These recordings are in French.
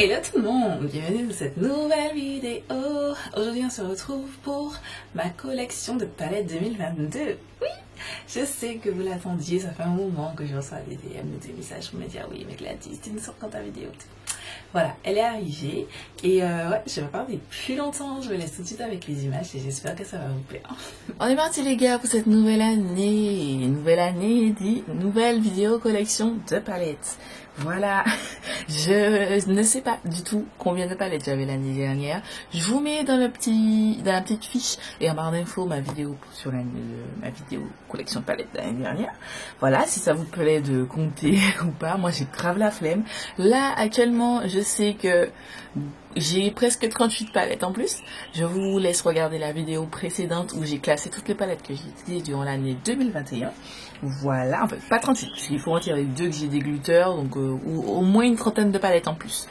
Hello tout le monde, bienvenue dans cette nouvelle vidéo. Aujourd'hui on se retrouve pour ma collection de palettes 2022. Oui, je sais que vous l'attendiez, ça fait un moment que je reçois des DM, des messages pour me dire oui mais Gladys, tu ne sors quand ta vidéo. Voilà, elle est arrivée et ouais, je vais parler plus longtemps, je vous laisse tout de suite avec les images et j'espère que ça va vous plaire. On est parti les gars pour cette nouvelle année. Nouvelle année dit nouvelle vidéo collection de palettes. Voilà, je ne sais pas du tout combien de palettes j'avais l'année dernière. Je vous mets dans la petite fiche et en barre d'infos ma vidéo sur ma vidéo collection de palettes l'année dernière. Voilà, si ça vous plaît de compter ou pas, moi j'ai grave la flemme. Là actuellement je sais que j'ai presque 38 palettes en plus. Je vous laisse regarder la vidéo précédente où j'ai classé toutes les palettes que j'ai utilisées durant l'année 2021. Voilà, en fait pas 38, parce qu'il faut en tirer 2 que j'ai des glutters, donc ou au moins une trentaine de palettes en plus.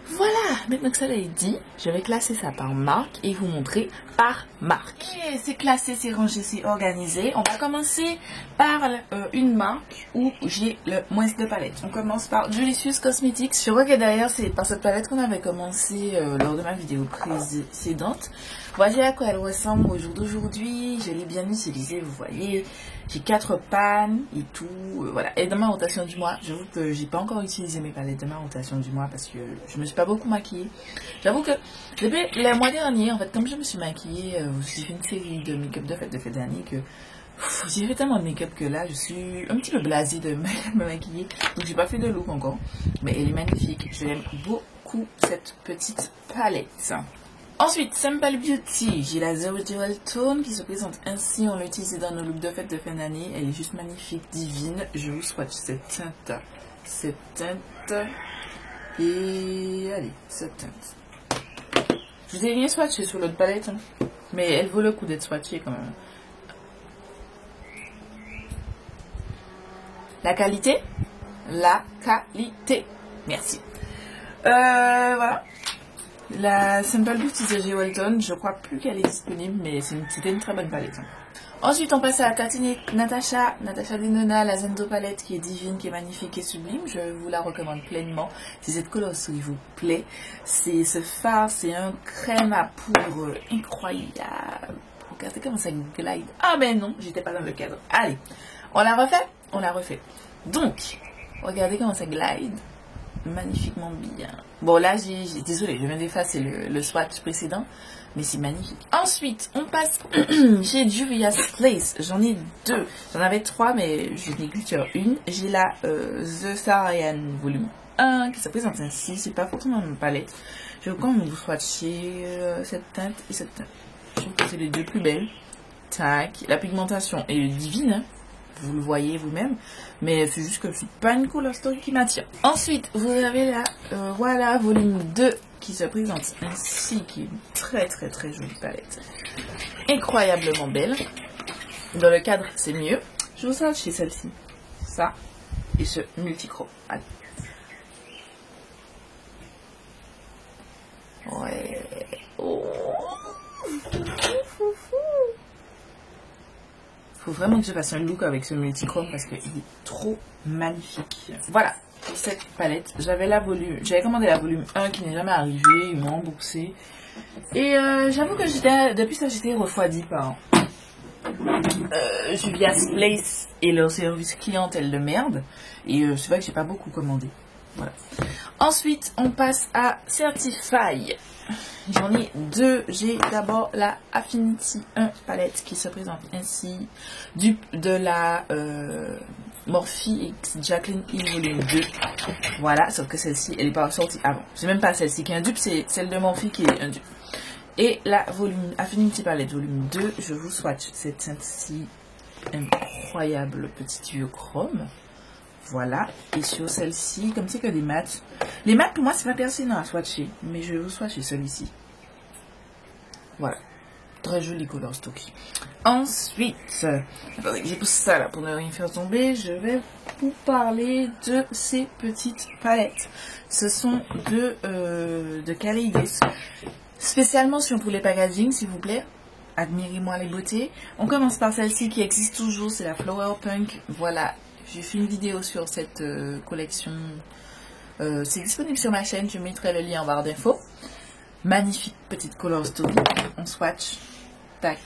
Voilà, maintenant que ça est dit, je vais classer ça par marque et vous montrer par marque. Et c'est classé, c'est rangé, c'est organisé. On va commencer par une marque où j'ai le moins de palettes. On commence par Delicious Cosmetics. Je vois que d'ailleurs c'est par cette palette qu'on avait commencé lors de ma vidéo précédente. Voici à quoi elle ressemble au jour d'aujourd'hui. Je l'ai bien utilisée, vous voyez. J'ai 4 pannes et tout. Voilà. Et dans ma rotation du mois, j'avoue que j'ai pas encore utilisé mes palettes de ma rotation du mois parce que je me suis pas beaucoup maquillée. J'avoue que depuis le mois dernier, en fait, comme je me suis maquillée, j'ai fait une série de make-up de fête d'année que j'ai fait tellement de make-up que là, je suis un petit peu blasée de me maquiller. Donc, j'ai pas fait de look encore. Mais elle est magnifique. Je l'aime beaucoup, cette petite palette. Ensuite, Simple Beauty, j'ai la Zero Dual Tone qui se présente ainsi. On l'a utilisée dans nos looks de fête de fin d'année. Elle est juste magnifique, divine. Je vous swatch cette teinte. Et allez, cette teinte. Je vous ai rien swatché sur l'autre palette, hein, mais elle vaut le coup d'être swatchée quand même. La qualité, merci. Voilà. La Simple Beauty de J. Walton, je crois plus qu'elle est disponible, mais c'était une très bonne palette. Ensuite, on passe à Tati Natasha Denona, la Zendo palette qui est divine, qui est magnifique, qui est sublime. Je vous la recommande pleinement. Si cette coloration vous plaît, c'est ce fard, c'est un crème à poudre incroyable. Regardez comment ça glide. Ah ben non, j'étais pas dans le cadre. Allez, on la refait? On la refait. Donc, regardez comment ça glide. Magnifiquement bien. Bon là désolé, je viens d'effacer le swatch précédent, mais c'est magnifique. Ensuite on passe j'ai Juvia's Place, j'en ai 2, j'en avais 3 mais je n'ai plus une. J'ai la The Sarian volume 1 qui se présente ainsi, c'est pas forcément une palette. Je vais quand même vous swatcher cette teinte et cette teinte. Je trouve que c'est les deux plus belles. Tac, la pigmentation est divine, hein. Vous le voyez vous-même, mais c'est juste que c'est pas une couleur story qui m'attire. Ensuite, vous avez la voilà, volume 2 qui se présente ainsi, qui est une très jolie palette. Incroyablement belle. Dans le cadre, c'est mieux. Je vous sors chez celle-ci. Ça, et ce multichrome. Allez. Ouais. Oh. Faut vraiment que je fasse un look avec ce multichrome parce qu'il est trop magnifique. Voilà, pour cette palette, j'avais commandé la volume 1 qui n'est jamais arrivée, ils m'ont remboursé. Et j'avoue que depuis ça, j'étais refroidie par Juvia's Place et leur service clientèle de merde. Et c'est vrai que j'ai pas beaucoup commandé. Voilà. Ensuite, on passe à Certify. J'en ai 2. J'ai d'abord la Affinity 1 palette qui se présente ainsi. Dupe de la Morphe X Jacqueline Hill volume 2. Voilà, sauf que celle-ci, elle n'est pas sortie avant. C'est même pas celle-ci qui est un dupe, c'est celle de Morphe qui est un dupe. Et la Affinity palette volume 2, je vous swatch cette teinte-ci incroyable petit vieux chrome. Voilà, et sur celle-ci, comme c'est que des mats. Les mats, pour moi, c'est pas pertinent à swatcher, mais je vais vous swatcher celui-ci. Voilà, très joli color stock. Ensuite, attendez, j'ai poussé ça là pour ne rien faire tomber. Je vais vous parler de ces petites palettes. Ce sont de Kaleidos. Spécialement pour les packaging, s'il vous plaît. Admirez-moi les beautés. On commence par celle-ci qui existe toujours, c'est la Flower Punk. Voilà. J'ai fait une vidéo sur cette collection C'est disponible sur ma chaîne, je mettrai le lien en barre d'infos. Magnifique petite color story. On swatch. Tac.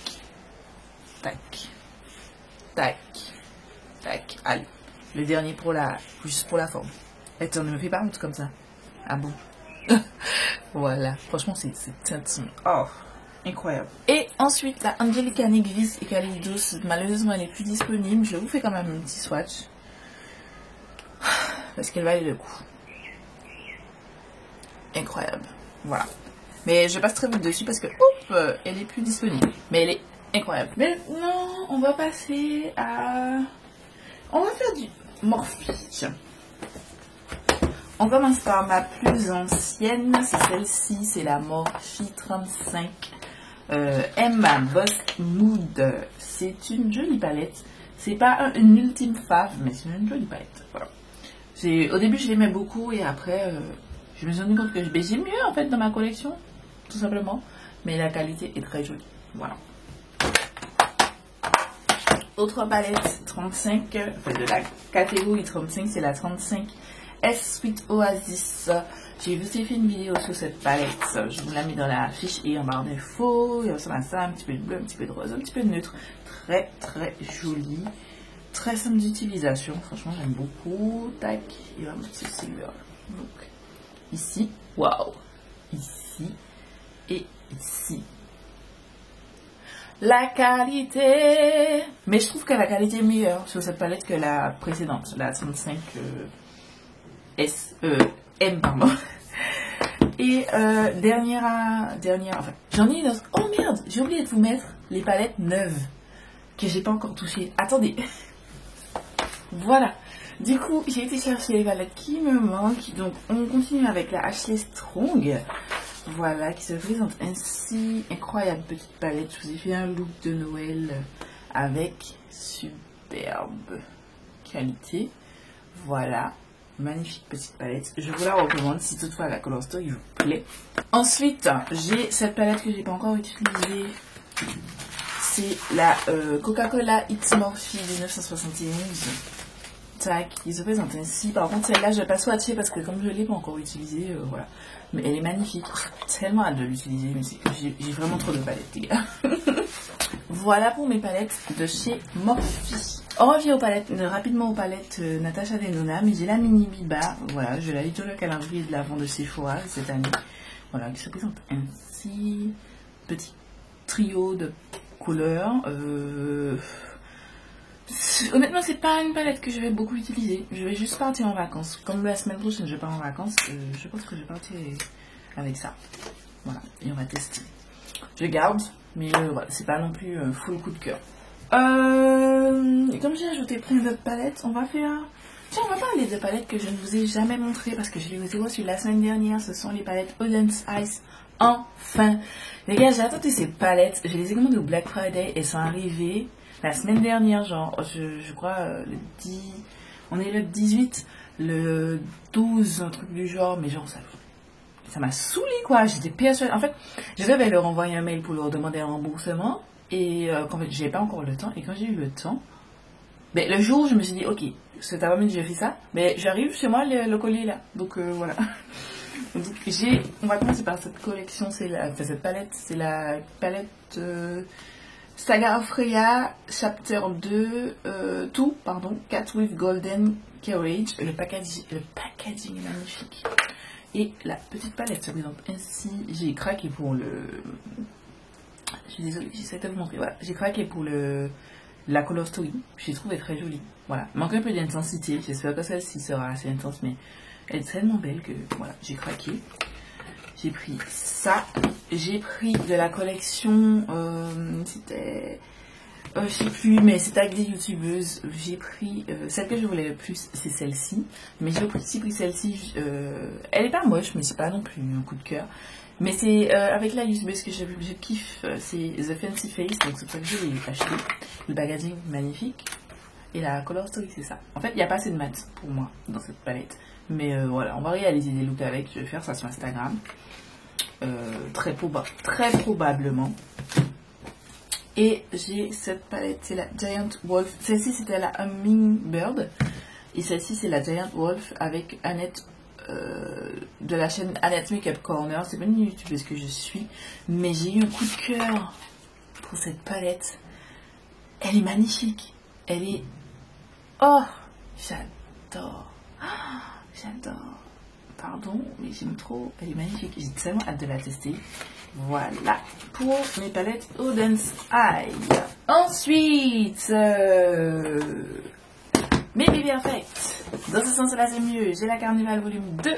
Tac. Tac. Tac. Allez. Le dernier pour juste pour la forme. Attends, ne me fais pas honte comme ça. Ah bon. Voilà. Franchement, c'est oh, incroyable. Et ensuite, la Angelica Negris et Kaleidos. Malheureusement, elle n'est plus disponible. Je vous fais quand même un petit swatch. Parce qu'elle valait le coup. Incroyable. Voilà. Mais je passe très vite dessus parce que, oups, elle est plus disponible. Mais elle est incroyable. Maintenant, on va passer à... On va faire du Morphe. On commence par ma plus ancienne. C'est celle-ci. C'est la Morphe 35. Emma Boss Mood. C'est une jolie palette. C'est pas une ultime fave, mais c'est une jolie palette. Voilà. Au début, je l'aimais beaucoup et après, je me suis rendu compte que j'ai mieux en fait dans ma collection, tout simplement. Mais la qualité est très jolie. Voilà. Autre palette 35, enfin de la catégorie 35, c'est la 35 S Sweet Oasis. J'ai vu fait une vidéo sur cette palette. Je vous la mets dans la fiche et en barre d'infos. Il ressemble à ça, un petit peu de bleu, un petit peu de rose, un petit peu de neutre. Très très jolie. Très simple d'utilisation, franchement j'aime beaucoup. Tac, il y a un petit silver. Donc ici, waouh, ici et ici. La qualité, mais je trouve que la qualité est meilleure sur cette palette que la précédente, la 35 M pardon. Et dernière, enfin j'en ai une autre. Oh merde, j'ai oublié de vous mettre les palettes neuves que j'ai pas encore touchées. Attendez. Voilà, du coup j'ai été chercher les palettes qui me manquent. Donc on continue avec la Ashley Strong. Voilà, qui se présente ainsi. Incroyable petite palette. Je vous ai fait un look de Noël avec superbe qualité. Voilà, magnifique petite palette. Je vous la recommande si toutefois la color story vous plaît. Ensuite, j'ai cette palette que j'ai pas encore utilisée. C'est la Coca-Cola It's Morphe 1971. Tac, il se présente ainsi. Par contre, celle-là, je vais pas swatcher parce que comme je ne l'ai pas encore utilisée, voilà. Mais elle est magnifique. J'ai tellement hâte de l'utiliser, mais j'ai vraiment trop de palettes, les gars. Voilà pour mes palettes de chez Morphe. On revient aux palettes, rapidement aux palettes Natasha Denona, mais j'ai la Mini Biba. Voilà, je l'ai sur le calendrier de l'avant de Sephora cette année. Voilà, qui se présente ainsi. Petit trio de couleurs. Honnêtement, c'est pas une palette que je vais beaucoup utiliser. Je vais juste partir en vacances. Comme la semaine prochaine, je pars en vacances. Je pense que je vais partir avec ça. Voilà, et on va tester. Je garde, mais voilà, c'est pas non plus full coup de cœur. Comme j'ai ajouté plein d'autres palettes, on va faire... Tiens, on va parler de palettes que je ne vous ai jamais montrées parce que je les ai reçues la semaine dernière. Ce sont les palettes Holland's Ice. Enfin, les gars, j'ai attendu ces palettes. Je les ai commandées au Black Friday. Elles sont arrivées la semaine dernière, genre, je crois, le 10... On est le 18, le 12, un truc du genre, mais genre, ça m'a saoulé, quoi. J'étais persuadée. En fait, je devais leur envoyer un mail pour leur demander un remboursement. Et qu'en fait, j'ai pas encore le temps. Et quand j'ai eu le temps, ben, le jour, je me suis dit, ok, cet après-midi, j'ai fait ça. Mais j'arrive chez moi, le colis est là. Donc, voilà. Donc, on va commencer par cette collection, cette palette. C'est la palette Saga of Freya, Chapter 2, Cat with Golden Carriage. Le packaging est magnifique. Et la petite palette se présente ainsi. J'ai craqué pour le... Je suis désolée, j'essaie de vous montrer. Voilà, j'ai craqué pour la color story. Je l'ai trouvée très jolie. Voilà, manque un peu d'intensité. J'espère que celle-ci sera assez intense, mais elle est tellement belle que voilà, j'ai craqué. J'ai pris ça. J'ai pris de la collection. C'était... je sais plus, mais c'est avec des youtubeuses. J'ai pris... celle que je voulais le plus, c'est celle-ci. Mais j'ai aussi pris celle-ci. Elle est pas moche, mais c'est pas non plus un coup de cœur. Mais c'est avec la youtubeuse que je kiffe. C'est The Fancy Face. Donc c'est pour ça que je l'ai acheté. Le packaging magnifique. Et la color story, c'est ça. En fait, il n'y a pas assez de mat pour moi dans cette palette. Mais voilà, on va réaliser des looks avec. Je vais faire ça sur Instagram. Très probablement. Et j'ai cette palette, c'est la Giant Wolf. Celle-ci, c'était la Hummingbird. Et celle-ci, c'est la Giant Wolf avec Annette de la chaîne Annette Makeup Corner. C'est pas une youtubeuse que je suis, mais j'ai eu un coup de cœur pour cette palette. Elle est magnifique. Elle est... Oh, j'adore. J'adore. Pardon, mais j'aime trop. Elle est magnifique. J'ai tellement hâte de la tester. Voilà pour mes palettes Auden's Eye. Ensuite, mes bébés Perfect. Dans ce sens-là, c'est mieux. J'ai la Carnival volume 2.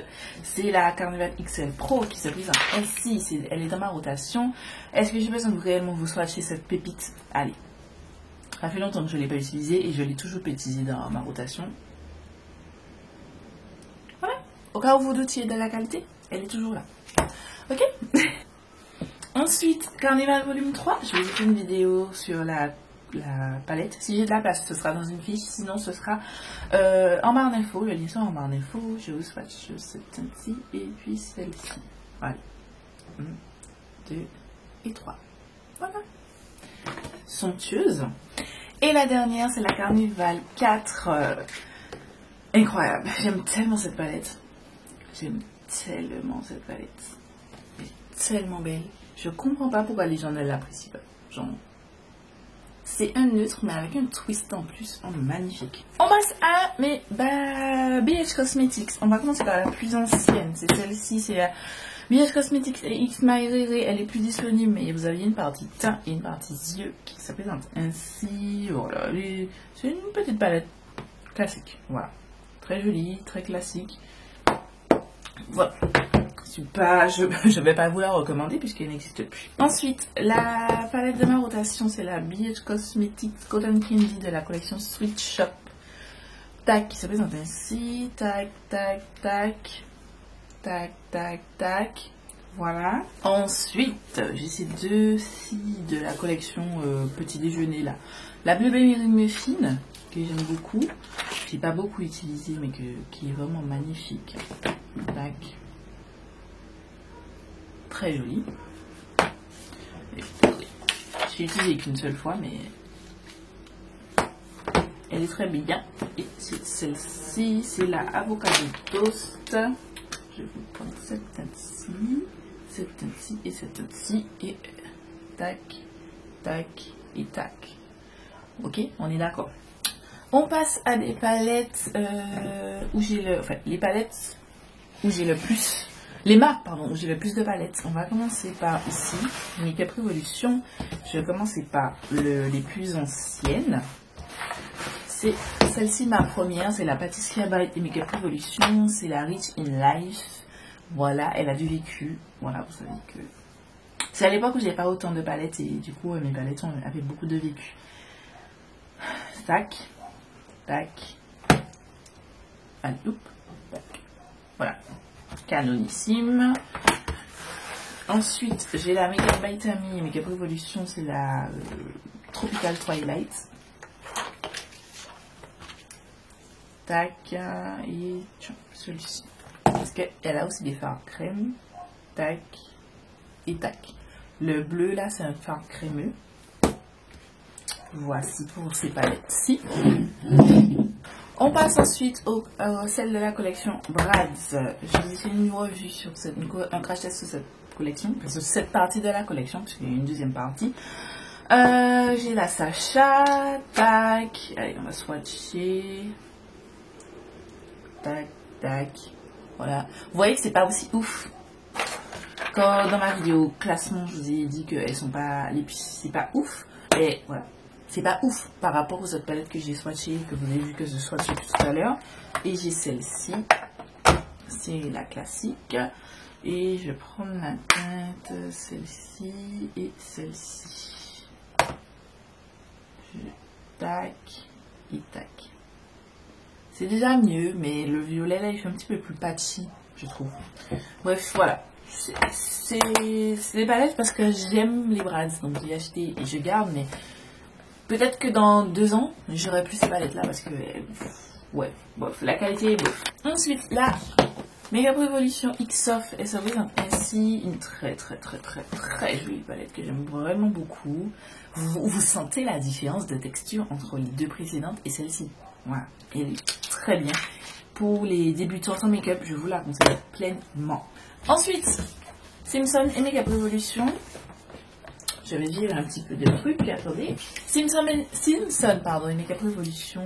C'est la Carnival XL Pro qui se prise en S6. Elle est dans ma rotation. Est-ce que j'ai besoin de réellement vous swatcher cette pépite? Allez. Ça fait longtemps que je ne l'ai pas utilisée et je l'ai toujours pas utilisée dans ma rotation. Voilà. Au cas où vous doutiez de la qualité, elle est toujours là. Ok. Ensuite, Carnival volume 3. Je vais vous faire une vidéo sur la palette. Si j'ai de la place, ce sera dans une fiche. Sinon, ce sera en barre d'infos. Le lien sera en barre d'infos. Je vous swatch cette-ci et puis celle-ci. Voilà. 1, 2 et 3. Voilà. Somptueuse. Et la dernière, c'est la Carnival 4. Incroyable. J'aime tellement cette palette. J'aime tellement cette palette. Elle est tellement belle. Je comprends pas pourquoi les gens ne l'apprécient pas. Genre, c'est un neutre, mais avec un twist en plus. Oh, magnifique. On passe à mes BH Cosmetics. On va commencer par la plus ancienne. C'est celle-ci. C'est la BH Cosmetics X My Riri. Elle est plus disponible, mais vous avez une partie teint et une partie yeux qui se présente ainsi. Voilà. C'est une petite palette classique. Voilà. Très jolie, très classique. Voilà. Je vais pas vous la recommander puisqu'elle n'existe plus. Ensuite, la palette de ma rotation, c'est la BH Cosmetics Cotton Candy de la collection Sweet Shop. Tac, qui se présente ainsi. Tac, tac, tac. Tac, tac, tac. Voilà. Ensuite, j'ai ces deux-ci de la collection Petit Déjeuner là. La Blueberry Muffin, que j'aime beaucoup. J'ai pas beaucoup utilisé, mais qui est vraiment magnifique. Tac. Très jolie. J'ai utilisé qu'une seule fois, mais elle est très bien. Et c'est celle-ci, c'est la Avocado Toast. Je vais vous prendre cette teinte-ci et cette teinte-ci. Et tac, tac et tac. Ok, on est d'accord. On passe à des palettes où j'ai le... Enfin, les palettes où j'ai le plus... Les marques, pardon, où j'ai le plus de palettes. On va commencer par ici, Makeup Revolution. Je vais commencer par les plus anciennes. C'est celle-ci, ma première. C'est la Pâtisserie Bite et Makeup Revolution. C'est la Rich in Life. Voilà, elle a du vécu. Voilà, vous savez que... C'est à l'époque où j'avais pas autant de palettes et du coup, mes palettes avaient beaucoup de vécu. Tac, tac. Allez, hop, tac. Voilà. Canonissime. Ensuite, j'ai la Makeup by Tammy et Makeup Revolution, c'est la Tropical Twilight. Tac, et celui-ci. Parce qu'elle a aussi des fards crème. Tac, et tac. Le bleu, là, c'est un fard crémeux. Voici pour ces palettes-ci. On passe ensuite à celle de la collection Brad's. Je vous ai fait une revue sur un crash test sur cette collection, sur cette partie de la collection, parce qu'il y a une deuxième partie. J'ai la Sacha, tac, allez, on va swatcher. Tac, tac, voilà. Vous voyez que c'est pas aussi ouf. Quand dans ma vidéo classement, je vous ai dit que elles sont pas, c'est pas ouf, et voilà. C'est pas ouf par rapport aux autres palettes que j'ai swatchées, que vous avez vu que je swatchais tout à l'heure. Et j'ai celle-ci. C'est la classique. Et je vais prendre la teinte, celle-ci et celle-ci. Tac et tac. C'est déjà mieux, mais le violet là, il fait un petit peu plus patchy, je trouve. Bref, voilà. C'est des palettes parce que j'aime les Brad's. Donc j'ai acheté et je garde, mais... Peut-être que dans 2 ans, j'aurai plus ces palettes-là parce que, ouais, bof, la qualité est bof. Ensuite, la Makeup Revolution X-Soft, elle se présente ainsi, une très jolie palette que j'aime vraiment beaucoup. Vous sentez la différence de texture entre les deux précédentes et celle-ci. Voilà, elle est très bien. pour les débutants en make-up, je vous la conseille pleinement. Ensuite, Simpson et Make-up Revolution. Je vais vivre un petit peu de trucs, attendez. Simpson et Make-up Revolution.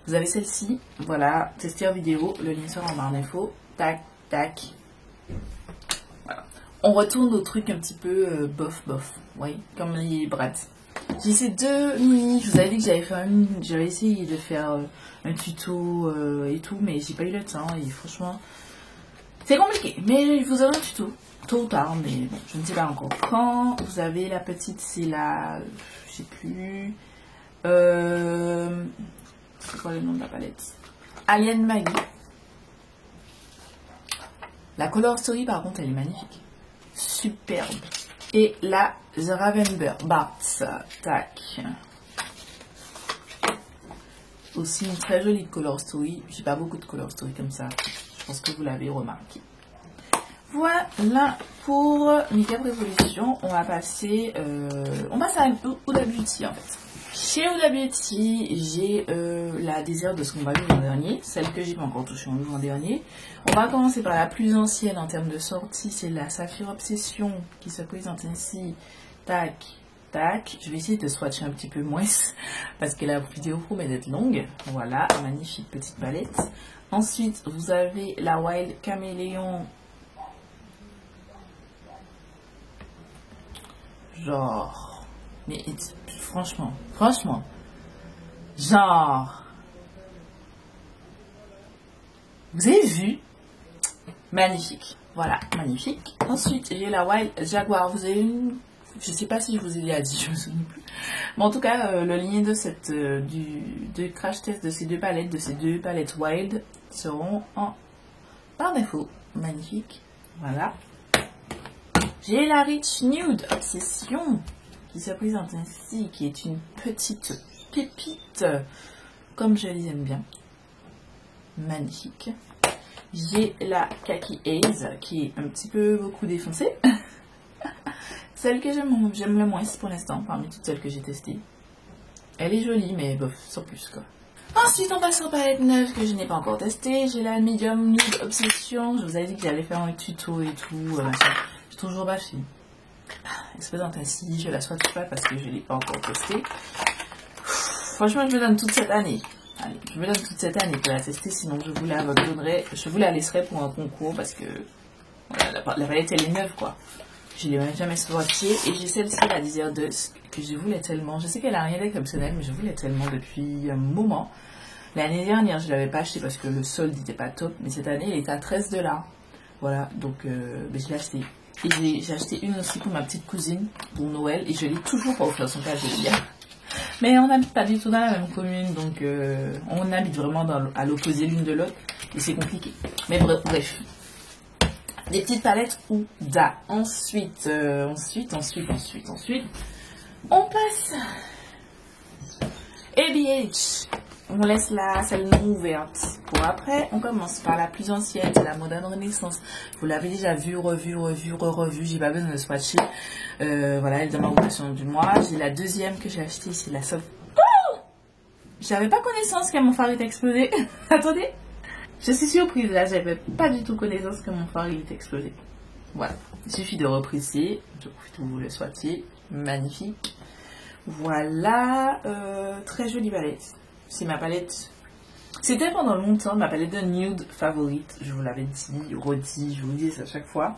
Vous avez celle-ci, voilà, testée en vidéo, le lien sera en barre d'infos. Tac, tac. Voilà. On retourne au truc un petit peu bof, vous voyez, comme les Brads. J'ai ces deux mini, je vous avais dit que j'avais essayé de faire un tuto et tout, mais j'ai pas eu le temps et franchement, c'est compliqué. Mais je vous aurai un tuto, tôt ou tard, mais bon, je ne sais pas encore quand. Vous avez la petite, c'est la, je sais plus, c'est quoi le nom de la palette? Alien Maggie. La Color Story par contre elle est magnifique. Superbe. Et la The Ravember Bart. Tac. Aussi une très jolie Color Story. J'ai pas beaucoup de Color Story comme ça. Je pense que vous l'avez remarqué. Voilà pour Make-up Revolution. On va passer à Huda Beauty en fait. Chez Huda Beauty, j'ai la désert de ce qu'on va vivre l'an dernier, celle que j'ai pas encore touchée en l'an dernier. On va commencer par la plus ancienne en termes de sortie, c'est la Saphir Obsession qui se présente ainsi. Tac, tac. Je vais essayer de swatcher un petit peu moins parce que la vidéo promet d'être longue. Voilà, magnifique petite palette. Ensuite, vous avez la Wild Caméléon. Genre, mais franchement, genre, vous avez vu? Magnifique, voilà, magnifique. Ensuite, j'ai la Wild Jaguar. Vous avez une, je sais pas si je vous ai déjà dit, je me souviens plus. Mais en tout cas, le lien de cette du crash test de ces deux palettes Wild seront en barre d'infos. Magnifique, voilà. J'ai la Rich Nude Obsession qui se présente ainsi, qui est une petite pépite, comme je les aime bien. Magnifique. J'ai la Kaki Haze qui est un petit peu beaucoup défoncée. Celle que j'aime le moins pour l'instant, parmi toutes celles que j'ai testées. Elle est jolie, mais bof, sans plus quoi. Ensuite, on passe aux palettes neuves que je n'ai pas encore testées. J'ai la Medium Nude Obsession. Je vous avais dit que j'allais faire un tuto et tout. J'ai toujours pas fini. Elle se présente ainsi. Je la swatch pas parce que je ne l'ai pas encore testée. Franchement, je me donne toute cette année. Allez, je me donne toute cette année pour la tester. Sinon, je vous la laisserai pour un concours parce que voilà, la palette elle est neuve quoi. Je ne l'ai jamais swatchée. Et j'ai celle-ci, la Desert Dusk, que je voulais tellement. Je sais qu'elle a rien d'exceptionnel, mais je voulais tellement depuis un moment. L'année dernière, je ne l'avais pas acheté parce que le solde n'était pas top. Mais cette année, elle est à 13 $. Voilà, donc je l'ai acheté. Et j'ai acheté une aussi pour ma petite cousine, pour Noël. Et je l'ai toujours pas offert son cadeau hier. Mais on n'habite pas du tout dans la même commune. Donc on habite vraiment à l'opposé l'une de l'autre. Et c'est compliqué. Mais bref. Des petites palettes Huda. Ensuite, on passe ABH. On laisse celle non ouverte pour après. On commence par la plus ancienne, c'est la Modern Renaissance. Vous l'avez déjà vue, revue. J'ai pas besoin de swatcher. Voilà, elle est dans ma rotation du mois. J'ai la deuxième que j'ai achetée, c'est la Soft. Oh, j'avais pas connaissance que mon phare était explosé. Attendez. Je suis surprise là, j'avais pas du tout connaissance que mon phare il était explosé. Voilà, il suffit de represser. Je profite pour vous le swatcher. Magnifique. Voilà, très jolie palette. C'est ma palette. C'était pendant longtemps ma palette de nude favorite. Je vous l'avais dit, redit, je vous le dis à chaque fois.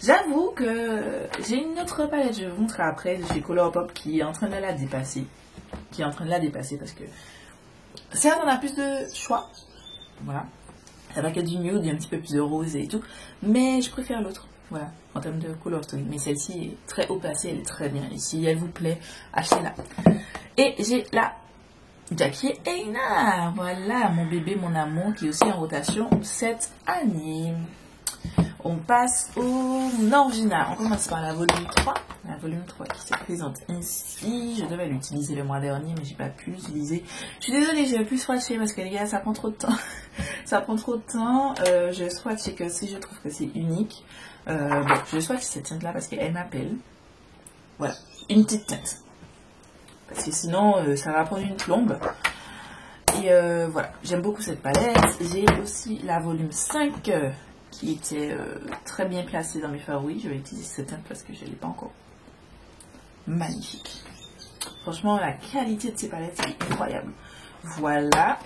J'avoue que j'ai une autre palette, je vous montrerai après, de chez Colourpop qui est en train de la dépasser. Parce que certes on a plus de choix. Voilà. Ça va que du nude, il y a un petit peu plus de rose et tout. Mais je préfère l'autre. Voilà, en termes de couleur story. Mais celle-ci est très haut placée, elle est très bien. Et si elle vous plaît, achetez-la. Et j'ai la Jackie Aina. Voilà, mon bébé, mon amour, qui est aussi en rotation cette année. On passe au Norvina. On commence par la volume 3. La volume 3 qui se présente ici. Je devais l'utiliser le mois dernier, mais j'ai pas pu l'utiliser. Je suis désolée, je vais plus swatcher parce que les gars, ça prend trop de temps. Ça prend trop de temps. Je swatch que si je trouve que c'est unique. Bon, je swatch cette teinte là parce qu'elle m'appelle. Voilà, une petite teinte. Parce que sinon, ça va prendre une plombe. Et voilà, j'aime beaucoup cette palette. J'ai aussi la volume 5 qui était très bien placée dans mes favoris. Je vais utiliser cette teinte parce que je ne l'ai pas encore. Magnifique. Franchement, la qualité de ces palettes est incroyable. Voilà.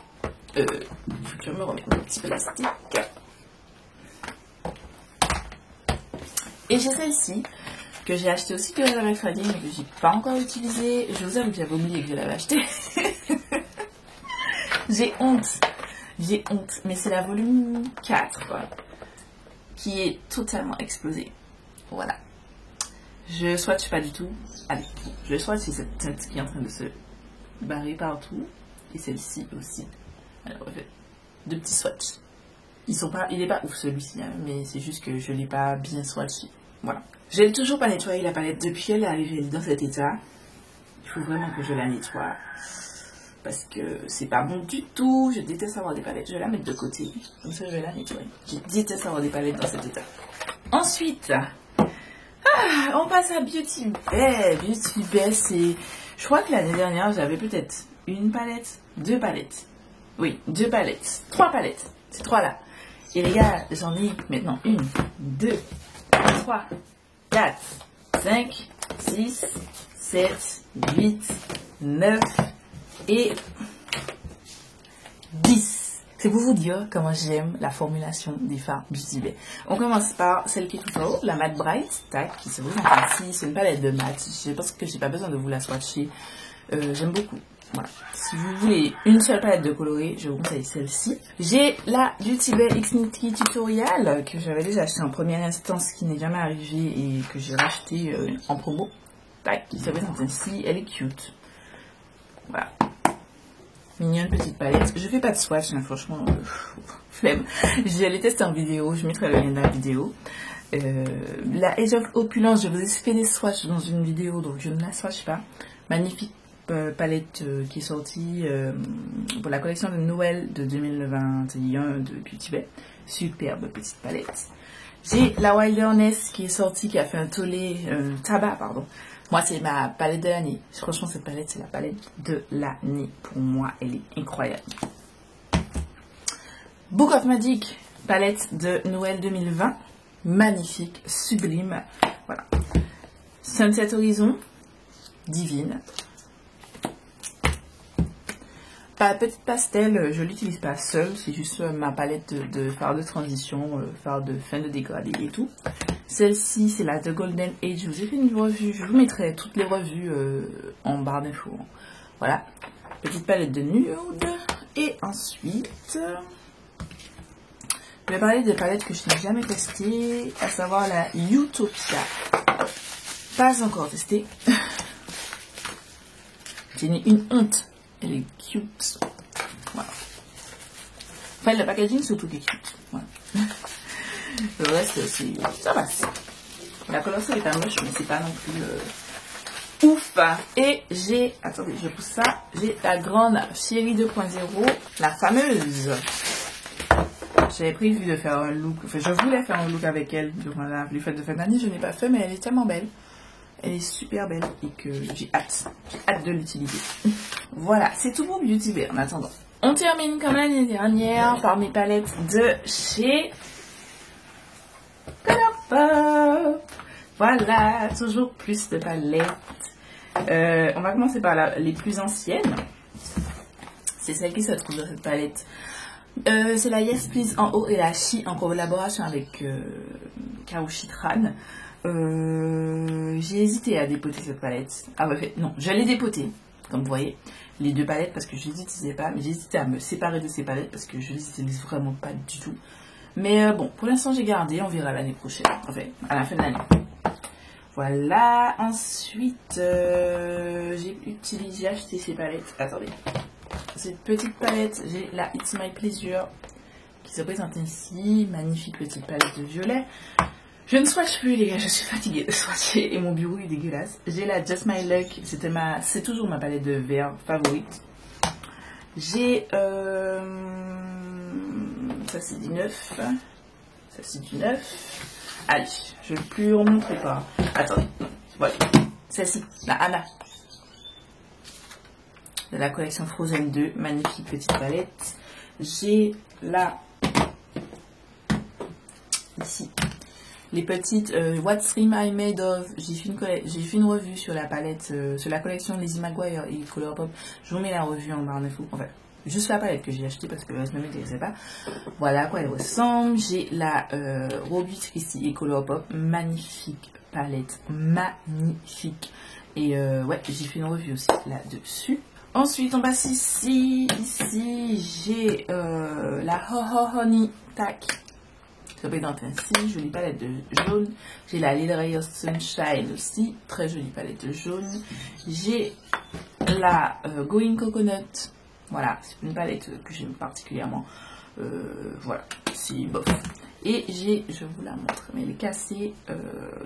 Je me remets mon petit plastique. Et j'ai celle-ci que j'ai acheté aussi que la mercredi mais que j'ai pas encore utilisée. Je vous avoue que j'avais oublié que je l'avais acheté. J'ai honte, mais c'est la volume 4 quoi, qui est totalement explosée. Voilà. Je swatch pas du tout. Allez, je swatch, c'est cette teinte qui est en train de se barrer partout. Et celle-ci aussi. Alors, deux petits swatchs. Il est pas ouf celui-ci, hein, mais c'est juste que je l'ai pas bien swatché. Voilà. Je n'ai toujours pas nettoyé la palette depuis elle est arrivée dans cet état. Il faut vraiment que je la nettoie. Parce que c'est pas bon du tout. Je déteste avoir des palettes. Je vais la mettre de côté. Comme ça, je vais la nettoyer. Je déteste avoir des palettes dans cet état. Ensuite, on passe à Beauty Bay. Beauty Bay, c'est... Je crois que l'année dernière, j'avais peut-être une palette, deux palettes. Oui, deux palettes. Trois palettes. C'est trois là. Et les gars, j'en ai maintenant 1, 2, 3, 4, 5, 6, 7, 8, 9 et 10. C'est pour vous dire comment j'aime la formulation des fards Beauty Bay. On commence par celle qui est tout en haut, la Matte Bright, tac, qui se présente ainsi. C'est une palette de matte. Je pense que j'ai pas besoin de vous la swatcher. J'aime beaucoup. Voilà. Si vous voulez une seule palette de coloris, je vous conseille celle-ci. J'ai la Beauty Bay X-Nitty Tutorial que j'avais déjà acheté en première instance, qui n'est jamais arrivée et que j'ai racheté en promo. Tac, qui se présente ainsi. Elle est cute. Voilà. Mignonne petite palette. Je fais pas de swatch, hein, franchement, flemme. Je l'ai testé en vidéo, je mettrai le lien dans la vidéo. La Age of Opulence, je vous ai fait des swatchs dans une vidéo, donc je ne la swatch pas. Magnifique palette qui est sortie pour la collection de Noël de 2021 de Beauty Bay. Superbe petite palette. J'ai la Wilderness qui est sortie, qui a fait un tollé, tabac, pardon. Moi, c'est ma palette de l'année. Franchement, cette palette, c'est la palette de l'année. Pour moi, elle est incroyable. Book of Magic, palette de Noël 2020. Magnifique, sublime. Voilà. Sunset Horizon, divine. Petite pastel, je l'utilise pas seule, c'est juste ma palette de fards de transition, fards de fin de dégradé et tout. Celle-ci, c'est la The Golden Age. Je vous ai fait une revue, je vous mettrai toutes les revues en barre d'infos. Voilà, petite palette de nude. Et ensuite, je vais parler des palettes que je n'ai jamais testées, à savoir la Utopia. Pas encore testée. J'ai une honte. Elle est cute. Voilà. Enfin, le packaging surtout qui est cute. Voilà. Le reste, ça passe. La couleur, elle est pas moche, mais c'est pas non plus ouf. Et j'ai, attendez, je pousse ça. J'ai la grande Chérie 2.0, la fameuse. J'avais prévu de faire un look. Enfin, je voulais faire un look avec elle durant les fêtes de fin d'année. Je n'ai pas fait, mais elle est tellement belle. Elle est super belle et que j'ai hâte. J'ai hâte de l'utiliser. Voilà, c'est tout pour Beauty Bay en attendant. On termine comme l'année dernière par mes palettes de chez Colourpop. Voilà, toujours plus de palettes. On va commencer par les plus anciennes. C'est celle qui se trouve dans cette palette. C'est la Yes Please en haut et la Chi en collaboration avec Kao Chitran. J'ai hésité à dépoter cette palette. Ah ouais, non, je l'ai dépotée, comme vous voyez, les deux palettes parce que je les utilisais pas, mais j'ai hésité à me séparer de ces palettes parce que je les utilise vraiment pas du tout. Mais bon, pour l'instant j'ai gardé, on verra l'année prochaine, enfin, à la fin de l'année. Voilà, ensuite, j'ai acheté ces palettes, attendez, cette petite palette, j'ai la It's My Pleasure qui se présente ainsi, magnifique petite palette de violet. Je ne swatch plus les gars, je suis fatiguée de swatcher et mon bureau est dégueulasse. J'ai la Just My Luck, c'est toujours ma palette de vert favorite. J'ai ça c'est du neuf, ça c'est du neuf. Allez, je ne vais plus remontrer pas. Attendez, voilà, celle-ci, la Anna. de la collection Frozen 2. Magnifique petite palette. J'ai là, ici, les petites What's Dream I Made Of. J'ai fait une revue sur la palette, sur la collection Lizzie McGuire et Colourpop. Je vous mets la revue en barre d'infos. Enfin, juste la palette que j'ai achetée parce que le reste ne m'intéressait pas. Voilà à quoi elle ressemble. J'ai la Robust Christie et Colourpop. Magnifique palette. Magnifique. Et ouais, j'ai fait une revue aussi là-dessus. Ensuite, on passe ici. Ici, j'ai la Ho Ho Honey Tack. Ça peut être ainsi. Jolie palette de jaune. J'ai la Little Ray of Sunshine aussi. Très jolie palette de jaune. J'ai la Going Coconut. Voilà, c'est une palette que j'aime particulièrement. Voilà, c'est bof. Et j'ai, je vous la montre, mais elle est cassée,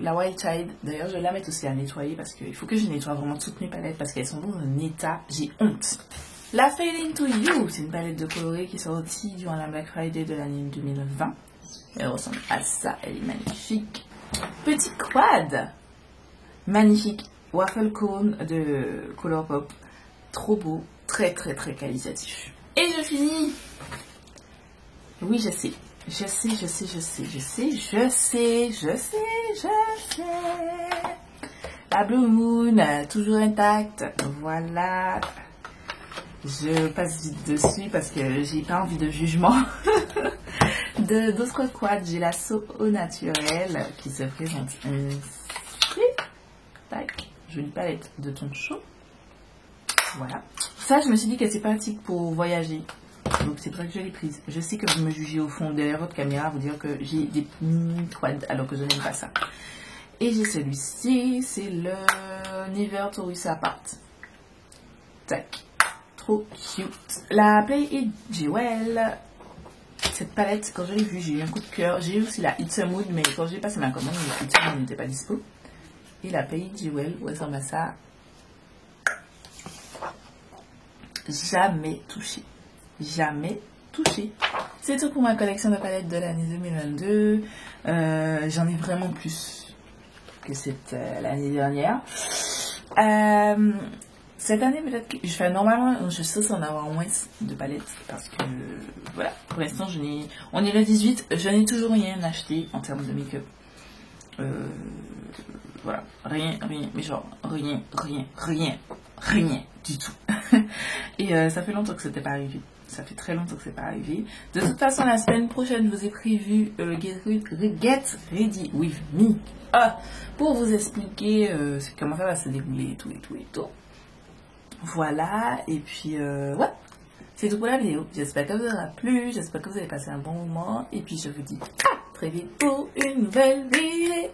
la White Tide. D'ailleurs, je vais la mettre aussi à nettoyer parce qu'il faut que je nettoie vraiment toutes mes palettes parce qu'elles sont dans un état, j'ai honte. La Fade Into You, c'est une palette de colorés qui est sortie durant la Black Friday de l'année 2020. Elle ressemble à ça, elle est magnifique. Petit quad, magnifique. Waffle Cone de Colourpop, trop beau, très très très qualitatif. Et je finis. Oui, je sais. Je sais. La Blue Moon, toujours intacte. Voilà. Je passe vite dessus parce que j'ai pas envie de jugement. D'autres quads, j'ai la So au naturel qui se présente ainsi. Tac. Jolie palette de ton chaud. Voilà. Ça, je me suis dit que c'est pratique pour voyager. Donc c'est pour ça que je l'ai prise. Je sais que vous me jugez au fond derrière votre caméra, vous dire que j'ai des mini quads alors que je n'aime pas ça. Et j'ai celui-ci, c'est le Never Taurus Apart. Tac. Trop cute. La Play It Jewel. Cette palette, quand je l'ai vue, j'ai eu un coup de cœur. J'ai eu aussi la It's a Mood, mais quand j'ai passé ma commande, le It's a Mood n'était pas dispo. Et la Play It Jewel, où elle ressemble à ça. Jamais touché. Jamais touché. C'est tout pour ma collection de palettes de l'année 2022. J'en ai vraiment plus que l'année dernière. Cette année, peut-être que normalement, je sais en avoir moins de palettes parce que voilà, pour l'instant, on est le 18, je n'ai toujours rien acheté en termes de make-up. Voilà, rien, mais genre rien du tout. Et ça fait longtemps que c'était pas arrivé. Ça fait très longtemps que c'est pas arrivé. De toute façon, la semaine prochaine, je vous ai prévu Get Ready With Me pour vous expliquer comment ça va se dérouler et tout. Voilà, et puis ouais, c'est tout pour la vidéo. J'espère que vous aura plu, j'espère que vous avez passé un bon moment. Et puis je vous dis à très vite pour une nouvelle vidéo.